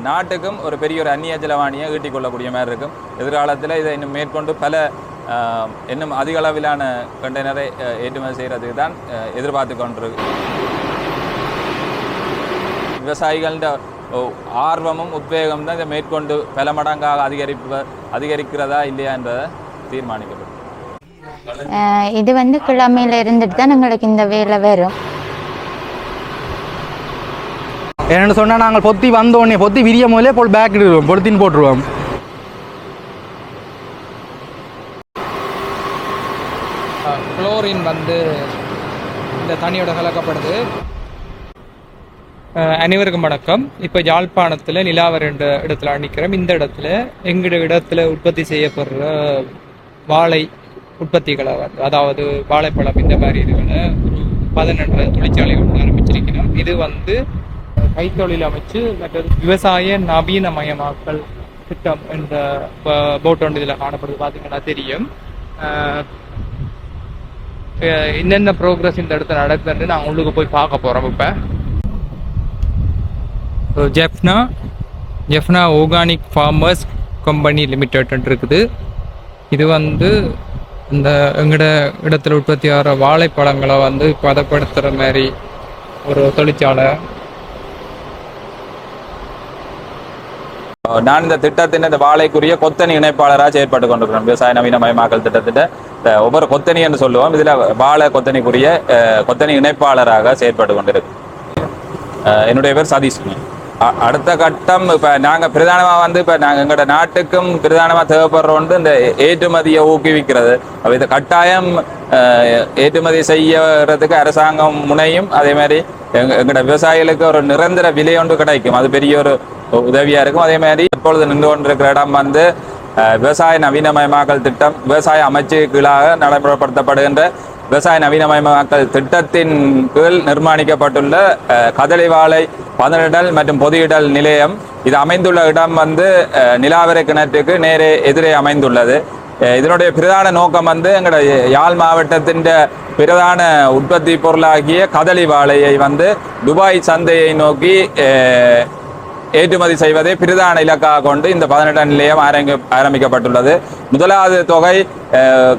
நாட்டுக்கும் ஒரு பெரிய ஒரு அந்நிய செலவாணியை ஈட்டிக் கொள்ளக்கூடிய மாதிரி இருக்கும். எதிர்காலத்தில் இதை இன்னும் மேற்கொண்டு பல இன்னும் அதிக அளவிலான கண்டெய்னரை ஏற்றுமதி செய்கிறதுக்கு தான் எதிர்பார்த்து கொண்டிருக்கு. விவசாயிகள ஆர்வமும் உத்வேகம் தான் இதை மேற்கொண்டு பல மடங்காக அதிகரிக்கிறதா இல்லையா என்பதை தீர்மானிக்கப்படும். இது கிழமையில இருந்துட்டு தான் எங்களுக்கு இந்த வேலை வரும். என்னென்னு சொன்னால் நாங்கள் பொத்தி வந்தோடனே பொத்தி விரிய முதலே போல் பேக் இடுவோம், பொழுத்தின்னு போட்டுருவோம். குளோரின் இந்த தண்ணியோட கலக்கப்படுது. அனைவருக்கும் வணக்கம். இப்போ யாழ்ப்பாணத்தில் நிலாவர் என்ற இடத்துல நிற்கிறோம். இந்த இடத்துல எங்களோட இடத்துல உற்பத்தி செய்யப்படுற வாழை உற்பத்திகளை அதாவது வாழைப்பழம் இந்த மாதிரி இதுகளை ஒரு 12 தொழிற்சாலைகள் ஆரம்பிச்சிருக்கணும். இது கைத்தொழில் அமைச்சு மற்றது விவசாய நவீனமயமாக்கல் திட்டம் என்ற போட் ஒன்று இதில் காணப்படுது. பார்த்தீங்கன்னா தெரியும் என்னென்ன ப்ரோக்ரஸ் இந்த இடத்துல நடக்குதுன்னு நான் உங்களுக்கு போய் பார்க்க போகிறோம். இப்போ Jaffna organic farmers company limited இருக்குது. இது இந்த எங்கட இடத்துல உற்பத்தி ஆகிற வாழைப்பழங்களை பதப்படுத்துகிற மாதிரி ஒரு தொழிற்சாலை. நான் இந்த திட்டத்தின் இந்த வாழைக்குரிய கொத்தனி இணைப்பாளராக செயற்பட்டு கொண்டிருக்கிறோம். விவசாய நவீனமயமாக்கல் திட்டத்திட்ட ஒவ்வொரு கொத்தனி என்று சொல்லுவோம். இதில் வாழை கொத்தனிக்குரிய கொத்தனி இணைப்பாளராக செயற்பட்டு கொண்டிருக்கு. என்னுடைய பேர் சதீஷ். அடுத்த கட்டம் இப்போ நாங்கள் பிரதானமாக இப்போ நாங்கள் எங்களோட நாட்டுக்கும் பிரதானமாக தேவைப்படுறோம் இந்த ஏற்றுமதியை ஊக்குவிக்கிறது. அப்போ இதை கட்டாயம் ஏற்றுமதி செய்யறதுக்கு அரசாங்கம் முனையும். அதே மாதிரி எங்களோட விவசாயிகளுக்கு ஒரு நிரந்தர விலை ஒன்று கிடைக்கும். அது பெரிய ஒரு உதவியாக இருக்கும். அதே மாதிரி இப்பொழுது நின்று கொண்டிருக்கிற இடம் விவசாய நவீனமயமாக்கல் திட்டம் விவசாய அமைச்சு கீழாக நடைமுறைப்படுத்தப்படுகின்ற விவசாய நவீனமயமாக்கல் திட்டத்தின் கீழ் நிர்மாணிக்கப்பட்டுள்ள கதலி வாழை பதனிடல் மற்றும் பொதியிடல் நிலையம். இது அமைந்துள்ள இடம் நிலாவரை கிணற்றுக்கு நேரே எதிரே அமைந்துள்ளது. இதனுடைய பிரதான நோக்கம் எங்களுடைய யாழ் மாவட்டத்தின் பிரதான உற்பத்தி பொருளாகிய கதலி வாழையை துபாய் சந்தையை நோக்கி ஏற்றுமதி செய்வதை பிரதான இலக்காக கொண்டு இந்த 18 நிலையம் ஆரம்பிக்கப்பட்டுள்ளது. முதலாவது தொகை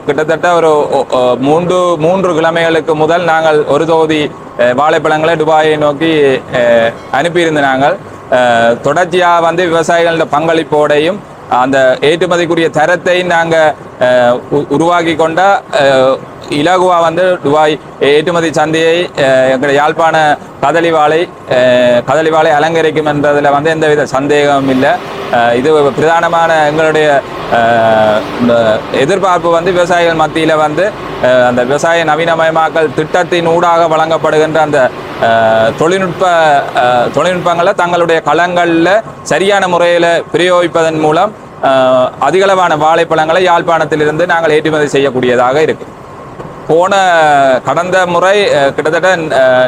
கிட்டத்தட்ட ஒரு 3 கிழமைகளுக்கு முதல் நாங்கள் ஒரு தொகுதி வாழைப்பழங்களை துபாயை நோக்கி அனுப்பியிருந்த நாங்கள் தொடர்ச்சியாக விவசாயிகளோட பங்களிப்போடையும் அந்த ஏற்றுமதிக்குரிய தரத்தை நாங்கள் உருவாக்கி கொண்ட இலகுவா துபாய் ஏற்றுமதி சந்தையை எங்களுடைய யாழ்ப்பாண கதலி வாழை அலங்கரிக்கும் என்றதில் எந்தவித சந்தேகமும் இல்லை. இது பிரதானமான எங்களுடைய எதிர்பார்ப்பு விவசாயிகள் மத்தியில் அந்த விவசாய நவீனமயமாக்கல் திட்டத்தின் ஊடாக வழங்கப்படுகின்ற அந்த தொழில்நுட்பங்களை தங்களுடைய களங்களில் சரியான முறையில் பிரயோகிப்பதன் மூலம் அதிகளவான வாழைப்பழங்களை யாழ்ப்பாணத்திலிருந்து நாங்கள் ஏற்றுமதி செய்யக்கூடியதாக இருக்கு. கடந்த முறை கிட்டத்தட்ட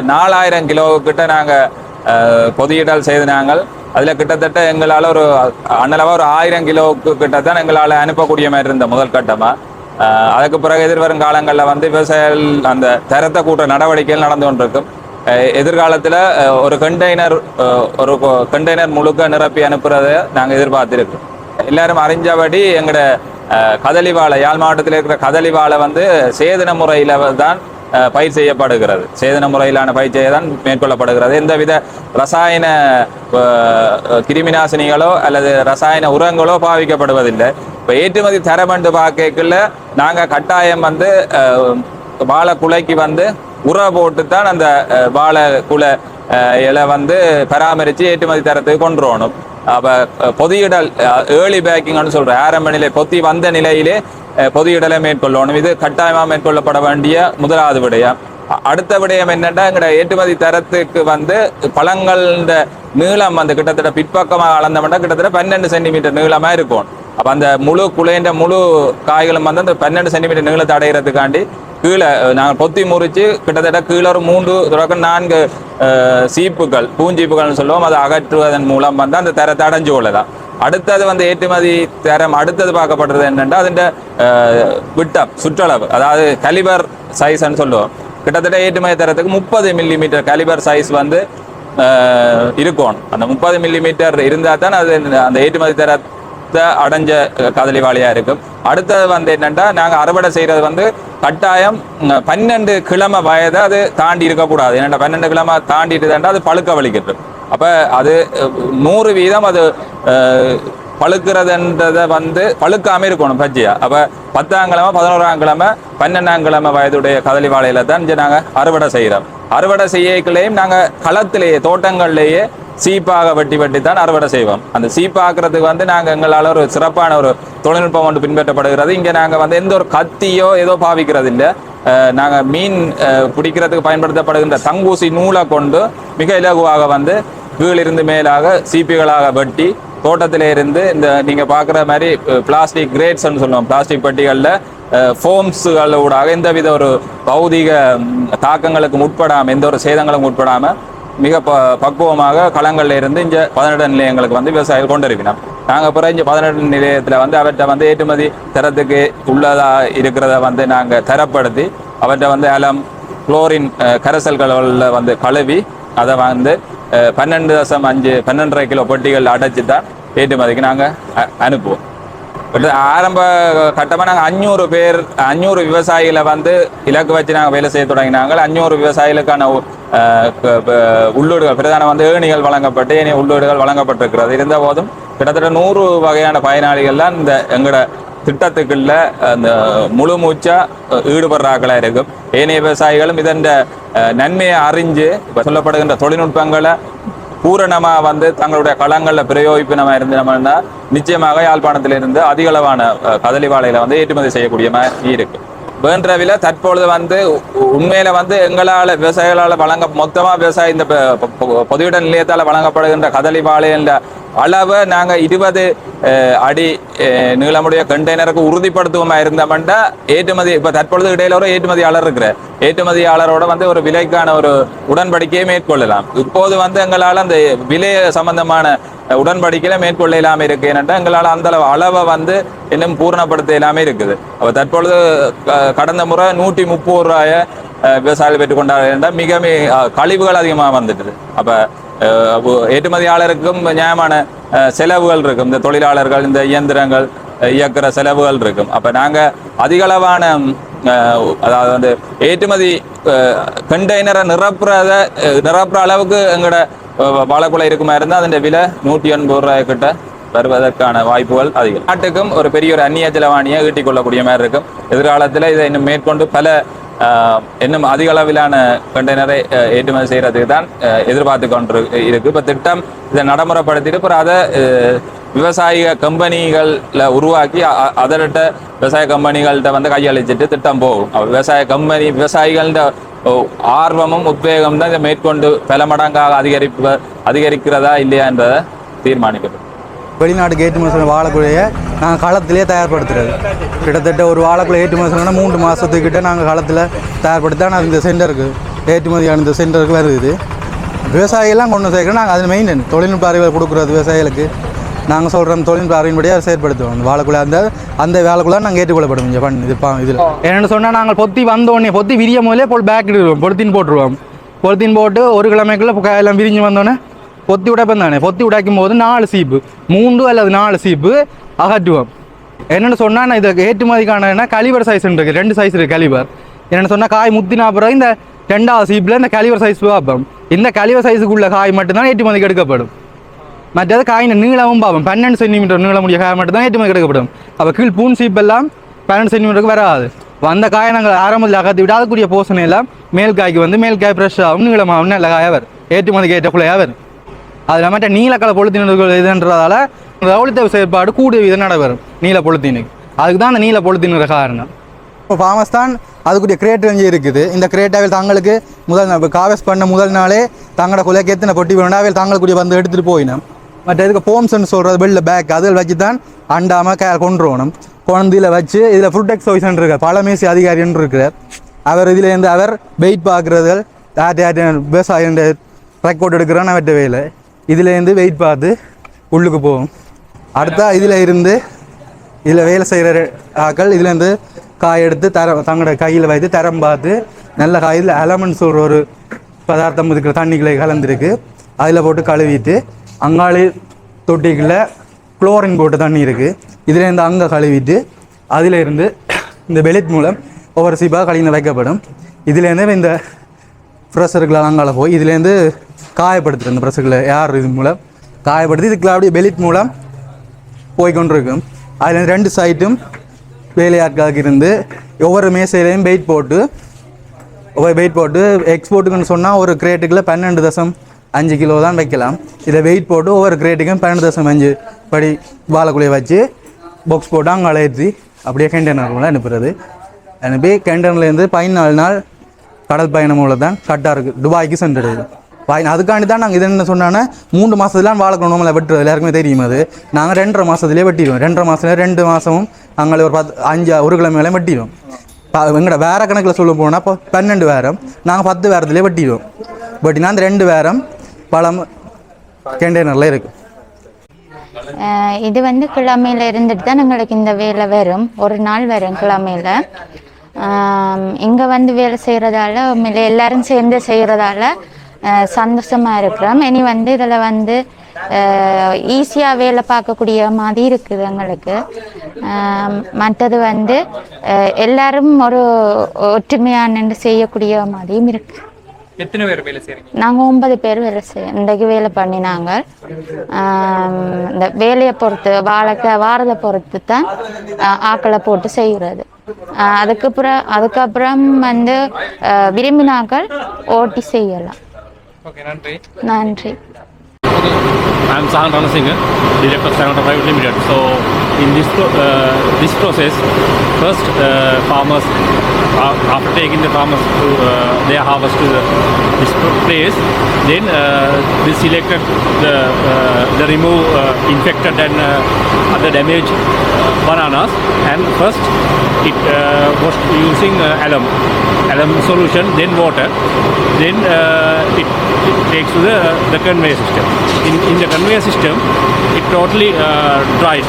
4000 கிலோக்கிட்ட நாங்கள் பொதியிடல் செய்து நாங்கள் அதில் கிட்டத்தட்ட எங்களால் ஒரு அண்ணளவாக ஒரு 1000 கிலோவுக்கு கிட்ட தான் எங்களால் அனுப்பக்கூடிய மாதிரி இருந்த முதல் கட்டமாக. அதுக்கு பிறகு எதிர்வரும் காலங்களில் விவசாயிகள் அந்த தரத்தை கூட்ட நடவடிக்கைகள் நடந்து கொண்டிருக்கும். எதிர்காலத்தில் ஒரு கண்டெய்னர் முழுக்க நிரப்பி அனுப்புறதை நாங்கள் எதிர்பார்த்திருக்கோம். எல்லாரும் அறிஞ்சபடி எங்களோட கதலி வாழை யாழ் மாவட்டத்தில் இருக்கிற கதலி வாழை சேதன முறையில் தான் பயிர் செய்யப்படுகிறது. சேதன முறையிலான பயிர் செய்ய தான் மேற்கொள்ளப்படுகிறது. எந்தவித ரசாயன கிருமிநாசினிகளோ அல்லது ரசாயன உரங்களோ பாவிக்கப்படுவதில்லை. இப்போ ஏற்றுமதி தரம் என்று பார்க்கல நாங்கள் கட்டாயம் வாழை குலைக்கு உர போட்டு தான் அந்த வாழை குலை இலை பராமரித்து ஏற்றுமதி தரத்துக்கு கொண்டு வரணும். அப்போ பொதியிடல் ஏர்லி பேக்கிங்னு சொல்கிறேன். ஆரம்ப நிலை பொத்தி வந்த நிலையிலே பொதியிடலை மேற்கொள்ளணும். இது கட்டாயமாக மேற்கொள்ளப்பட வேண்டிய முதலாவது விடயம். அடுத்த விடயம் என்னென்னா எங்களோட ஏற்றுமதி தரத்துக்கு பழங்கள நீளம் கிட்டத்தட்ட பிற்பக்கமாக அளந்தோம்னா கிட்டத்தட்ட 12 சென்டிமீட்டர் நீளமாக இருக்கும். அப்போ அந்த முழு குலைன்ற முழு காய்களும் அந்த 12 சென்டிமீட்டர் நீளத்தை அடைகிறதுக்காண்டி கீழே நாங்கள் பொத்தி முறித்து கிட்டத்தட்ட கீழே ஒரு 3-4 சீப்புகள் பூஞ்சீப்புகள்னு சொல்லுவோம். அதை அகற்றுவதன் மூலம் அந்த தரத்தை அடைஞ்சு கொள்ளலாம். அடுத்தது ஏற்றுமதி தரம் அடுத்தது பார்க்கப்படுறது என்னென்னா அதில் விட்டம் சுற்றளவு, அதாவது கலிபர் சைஸ்ன்னு சொல்லுவோம். கிட்டத்தட்ட ஏற்றுமதி தரத்துக்கு 30 மில்லிமீட்டர் கலிபர் சைஸ் இருக்கும். அந்த 30 மில்லிமீட்டர் இருந்தால் தான் அது அந்த ஏற்றுமதி தரத்தை அடைஞ்ச கதலி வாழையாக இருக்கும். அடுத்தது வந்து என்னென்னா, நாங்கள் அறுவடை செய்கிறது வந்து கட்டாயம் 12 கிழமை வயதை அது தாண்டி இருக்கக்கூடாது. ஏன்னா 12 கிழமை தாண்டிட்டுதாண்டா அது பழுக்க வலிக்கிட்டு. அப்போ அது 100% அது பழுக்கிறதுன்றதை வந்து பழுக்காமல் இருக்கணும் பஜ்ஜியா. அப்போ 10ஆம் கிழமை 11ஆம் கிழமை 12ஆம் கிழமை வயதுடைய கதலி வாழையில தான் இங்கே நாங்கள் அறுவடை செய்கிறோம். அறுவடை செய்யக்களையும் நாங்கள் களத்திலேயே தோட்டங்கள்லேயே சீப்பாக வெட்டி தான் அறுவடை செய்வோம். அந்த சீப்பாக்குறதுக்கு வந்து நாங்கள் எங்களால் ஒரு சிறப்பான ஒரு தொழில்நுட்பம் ஒன்று பின்பற்றப்படுகிறது. இங்கே நாங்கள் வந்து எந்த ஒரு கத்தியோ ஏதோ பாவிக்கிறது இல்லை. நாங்கள் மீன் பிடிக்கிறதுக்கு பயன்படுத்தப்படுகின்ற தங்கூசி நூலை கொண்டு மிக இலகுவாக வந்து கீழிருந்து மேலாக சீப்பிகளாக வெட்டி தோட்டத்திலே இருந்து இந்த நீங்கள் பார்க்குற மாதிரி பிளாஸ்டிக் கிரேட்ஸ்ன்னு சொல்லுவோம், பிளாஸ்டிக் பெட்டிகளில் ஃபோம்ஸுகளூடாக எந்தவித ஒரு பௌதிக தாக்கங்களுக்கு உட்படாமல், எந்த ஒரு சேதங்களும் உட்படாமல் மிக பக்குவமாக களங்களில் இருந்து இங்கே 18 நிலையங்களுக்கு வந்து விவசாயிகள் கொண்டிருக்கணும். நாங்கள் பிறகு இங்கே 18 நிலையத்தில் வந்து அவற்றை வந்து ஏற்றுமதி தரத்துக்கு உள்ளதாக இருக்கிறத வந்து நாங்கள் தரப்படுத்தி அவற்றை வந்து அலம் குளோரின் கரைசல்களில் வந்து கழுவி அதை வந்து 12.5 கிலோ பெட்டிகள் அடைச்சி தான் ஏற்றுமதிக்கு நாங்கள் அனுப்புவோம். ஆரம்ப கட்டமாக நாங்கள் 500 விவசாயிகளை வந்து இலக்கு வச்சு நாங்கள் வேலை செய்ய தொடங்கினாங்க. 500 விவசாயிகளுக்கான உள்ளீடுகள் பிரதான வந்து ஏணிகள் வழங்கப்பட்டு ஏனைய உள்ளீடுகள் வழங்கப்பட்டிருக்கிறது. இருந்த போதும் கிட்டத்தட்ட 100 வகையான பயனாளிகள்லாம் இந்த எங்களோட திட்டத்துக்குள்ள அந்த முழு மூச்சா ஈடுபடுறாக்களாக இருக்கும். ஏனைய விவசாயிகளும் இதன் நன்மையை அறிஞ்சு இப்போ சொல்லப்படுகின்ற தொழில்நுட்பங்களை பூரணமாக வந்து தங்களுடைய களங்களில் பிரயோகிப்பினமாக இருந்தோம்னா நிச்சயமாக யாழ்ப்பாணத்திலிருந்து அதிக அளவான கதலி வாழையில வந்து ஏற்றுமதி செய்யக்கூடிய மாதிரி இருக்கு. வேண்டவில தற்பொழுது வந்து உண்மையில வந்து எங்களால் விவசாயிகளால் மொத்தமாக விவசாய இந்த பொதுவிட நிலையத்தால் வழங்கப்படுகின்ற கதலி வாழையின் அளவை நாங்கள் 20 அடி நீளமுடைய கண்டெய்னருக்கு உறுதிப்படுத்துவோமா இருந்தோம்னா ஏற்றுமதி இப்போ தற்பொழுது இடையில ஒரு ஏற்றுமதியாளர் இருக்கிற ஏற்றுமதியாளரோட வந்து ஒரு விலைக்கான ஒரு உடன்படிக்கையை மேற்கொள்ளலாம். இப்போது வந்து எங்களால் அந்த விலை சம்பந்தமான உடன்படிக்கையில மேற்கொள்ள இல்லாமல் இருக்கு. ஏன்னா எங்களால் அந்த அளவை வந்து இன்னும் பூரணப்படுத்த இல்லாமல் இருக்குது. அப்போ தற்பொழுது கடந்த முறை 130 ரூபாய விவசாயிகள் பெற்றுக்கொண்டார்கள். மிக கழிவுகள் அதிகமாக வந்துட்டுது. அப்போ ஏற்றுமதியாளருக்கும் நியாயமான செலவுகள் இருக்கும். இந்த தொழிலாளர்கள் இந்த இயந்திரங்கள் இயக்குற செலவுகள் இருக்கும். அப்போ நாங்கள் அதிகளவான அதாவது வந்து ஏற்றுமதி கண்டெய்னரை நிரப்புற அளவுக்கு எங்களோட வாழைக்குலை இருக்குமா இருந்தால் அதன் விலை 180 ரூபாய் கிட்ட வருவதற்கான வாய்ப்புகள் அதிகம். நாட்டுக்கும் ஒரு பெரிய ஒரு அந்நிய செலவாணியை ஈட்டிக் கொள்ளக்கூடிய மாதிரி இருக்கும். எதிர்காலத்தில் இதை இன்னும் மேற்கொண்டு பல இன்னும் அதிக அளவிலான கண்டெய்னரை ஏற்றுமதி செய்யறதுக்கு தான் எதிர்பார்த்து கொண்டு இருக்கு. இப்போ திட்டம் இதை நடைமுறைப்படுத்திட்டு அப்புறம் அதை விவசாய கம்பெனிகளில் உருவாக்கி அதர்கிட்ட விவசாய கம்பெனிகள்கிட்ட வந்து கையளிச்சுட்டு திட்டம் போகும். விவசாயிகள்ட ஆர்வமும் உத்வேகம் தான் இதை மேற்கொண்டு பல மடங்காக அதிகரிக்கிறதா இல்லையா என்பதை தீர்மானிக்கப்படும். வெளிநாட்டுக்கு ஏற்றுமதி செய்ய வாழைக்குலையை நாங்கள் களத்திலே தயார்படுத்துறது. கிட்டத்தட்ட ஒரு வாழைக்குலை ஏற்றுமதி செய்யணும்னா 3 மாதத்துக்கிட்ட நாங்கள் களத்தில் தயார்படுத்தி ஆனால் இந்த சென்டருக்கு ஏற்றுமதியான இந்த சென்டருக்கு வருது. விவசாயிகள்லாம் கொண்டு சேர்க்கணும். நாங்கள் அதில் மெயின் தொழில்நுட்ப அறிவியல் கொடுக்குறது விவசாயிகளுக்கு நாங்கள் சொல்கிறோம். தொழில்நுட்ப அறிவின்படியாக செயற்படுத்துவோம். அந்த வாழைக்குலை அந்த வேலைக்குள்ள நாங்கள் ஏற்றுக்கொள்ளப்படும். இங்கே இதில் என்னென்னு சொன்னால் நாங்கள் பொத்தி வந்தோடனே பொத்தி விரியும் போதே பேக் இடுவோம். பொலித்தீன் போட்டுருவோம். பொலித்தீன் போட்டு ஒரு கிழமைக்குள்ளே எல்லாம் விரிஞ்சு வந்தோடனே பொத்தி உடைப்பம் தானே. பொத்தி உடைக்கும் போது 4 சீப்பு 3 அல்லது 4 சீப்பு அகற்றுவோம். என்னென்னு சொன்னால் நான் இதுக்கு ஏற்றுமதிக்கான கலிவர் சைஸ் இருக்குது. 2 சைஸ் இருக்குது கலிவர். என்னென்னு சொன்னால் காய் முத்தினா அப்புறம் இந்த 2வது சீப்பில் இந்த கலிவர் சைஸ் பார்ப்போம். இந்த கலிவர் சைஸுக்குள்ள காய் மட்டும்தான் ஏற்றுமதிக்கு எடுக்கப்படும். மற்றது காயின் நீளமும் பார்ப்போம். 12 சென்டிமீட்டர் நீளமுடைய காய் மட்டும் தான் ஏற்றுமதிக்கு எடுக்கப்படும். அப்போ கீழ் பூன் சீப்பெல்லாம் 12 சென்டிமீட்டருக்கு வராது. வந்த காயை நாங்கள் ஆரம்பத்தில் அகற்றி விட்டு அதுக்குரிய போசனை எல்லாம் மேல் காய்க்கு வந்து மேல் காய் ஃப்ரெஷ்ஷாகவும் நீளமாகவும் நல்ல காயாக வரும். ஏற்றுமதிக்கு ஏற்றக்குள்ளையாக வரும். அதில் மட்டும் நீலக்கலை பொழுத்தினர்கள் இதுன்றதால ரவுளித்த செயற்பாடு கூடிய விதம் நடைபெறும் நீல பொழுத்தினுக்கு. அதுக்கு தான் அந்த நீல பொழுத்தினுற காரணம். இப்போ ஃபார்மஸ் தான் அதுக்குரிய கிரேட் ரேஞ்சு இருக்குது. இந்த கிரேட்டாவில் தங்களுக்கு முதல் காவஸ் பண்ண முதல் நாளே தங்களோட குலைக்கு எத்தனை பொட்டி வேண்டாவில் தங்களுக்குரிய வந்து எடுத்துகிட்டு போயினோம். மற்ற இதுக்கு போம்ஸ்ன்னு சொல்கிறது வெளில பேக் அதில் வச்சு தான் அண்டாமல் கொண்டு வரணும். குழந்தையில் வச்சு இதில் ஃபுட்டெக்ஸ் ஆஃபீஸர் இருக்கார், பழமேசி அதிகாரின்னு இருக்கிறார். அவர் இதிலேருந்து அவர் வெயிட் பார்க்குறதல் விவசாயம் ரெக்கார்ட் எடுக்கிறான்னு அவர்கிட்ட வேலை. இதுலேருந்து வெயிட் பார்த்து உள்ளுக்கு போகும். அடுத்தா இதில் வேலை செய்கிற ஆக்கள் இதுலேருந்து காய் எடுத்து தங்களோட கையில் வைத்து தரம் பார்த்து நல்ல காய். இதில் அலமன் சொல்கிற ஒரு பதார்த்தம் இருக்கிற தண்ணிகளை கலந்துருக்கு. அதில் போட்டு கழுவிட்டு அங்காளி தொட்டிக்குள்ள குளோரின் போட்டு தண்ணி இருக்குது, இதுலேருந்து அங்கே கழுவிட்டு அதிலேருந்து இந்த பெலிட் மூலம் ஒவ்வொரு சீப்பாக கழிந்து வைக்கப்படும். இதுலேருந்து இந்த ப்ரெஷருக்குள்ள அங்கால போய் இதுலேருந்து காயப்படுத்துகிற இந்த ப்ரெஷருக்குள்ள ஏர் இது மூலம் காயப்படுத்தி இதுக்குள்ள அப்படியே பெலிட் மூலம் போய்கொண்டிருக்கும். அதில் 2 சைட்டும் வேலையாட்களுக்கு இருந்து ஒவ்வொரு மேசையிலையும் வெயிட் போட்டு எக்ஸ்போர்ட்டுக்குன்னு சொன்னால் ஒரு கிரேட்டுக்குள்ள 12.5 கிலோ தான் வைக்கலாம். இதை வெயிட் போட்டு ஒவ்வொரு கிரேட்டுக்கும் 12.5 படி வாழைக்குள்ளையை வச்சு பாக்ஸ் போட்டு அங்கே அழைச்சி அப்படியே கண்டெய்னருக்குள்ள அனுப்புறது. அனுப்பி கண்டெய்னர்லேருந்து 14 நாள் கடல் பயணம் மூலம் தான் கரெக்டாக இருக்குது துபாய்க்கு சென்றுடுது. அதுக்காண்டி தான் நாங்கள் இது என்ன சொன்னோன்னா 3 மாதத்துலாம் வாழைக்கணும் நம்மளை வெட்டுறது எல்லாருக்குமே தெரியும். அது நாங்கள் 2.5 மாதத்துலேயே வெட்டிடுவோம். 2.5 மாதத்துல 2 மாதமும் அங்கே ஒரு 1 கிழமையில வெட்டிடுவோம். எங்கள்ட வேற கணக்கில் சொல்ல போனால் இப்போ 12 வாரம் நாங்கள் 10 வாரத்துலேயே வெட்டிடுவோம். வெட்டினா அந்த 2 வாரம் பழம் கண்டெய்னரில் இருக்குது. இது வந்து கிழமையில் இருந்துட்டு தான் எங்களுக்கு இந்த வேலை வரும். ஒரு நாள் வரும் கிழமையில். இங்கே வந்து வேலை செய்கிறதால எல்லாரும் சேர்ந்து செய்கிறதால சந்தோஷமாக இருக்கிறோம். இனி வந்து இதில் வந்து ஈஸியாக வேலை பார்க்கக்கூடிய மாதிரி இருக்குது எங்களுக்கு. மற்றது வந்து எல்லாரும் ஒரு ஒற்றுமையாக நின்று செய்யக்கூடிய மாதிரியும் இருக்குது. எத்தனை பேர் வேலை செய்றீங்க? நாங்கள் 9 பேர் வேலை செய்ய இன்றைக்கு வேலை பண்ணினாங்க. இந்த வேலையை பொறுத்து வாரத்தை பொறுத்து தான் ஆக்களை போட்டு செய்கிறது. அதுக்கப்புறம் வந்து விரும்பினாக்கள் ஓட்டி செய்யலாம். நன்றி. I'm Sahan Ranasinghe, Director of Sanata Private Limited. So, in this process, first farmers, after taking the farmers to their harvest to this place, then we selected the remove infected and other damaged bananas, and first it was using alum solution, then water, then it takes to the conveyor system. In the conveyor system, it totally dried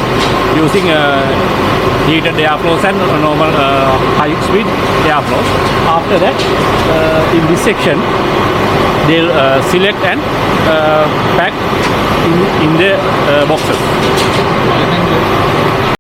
using heated air flows and normal high speed air flows. After that, in this section, they'll select and pack in the boxes.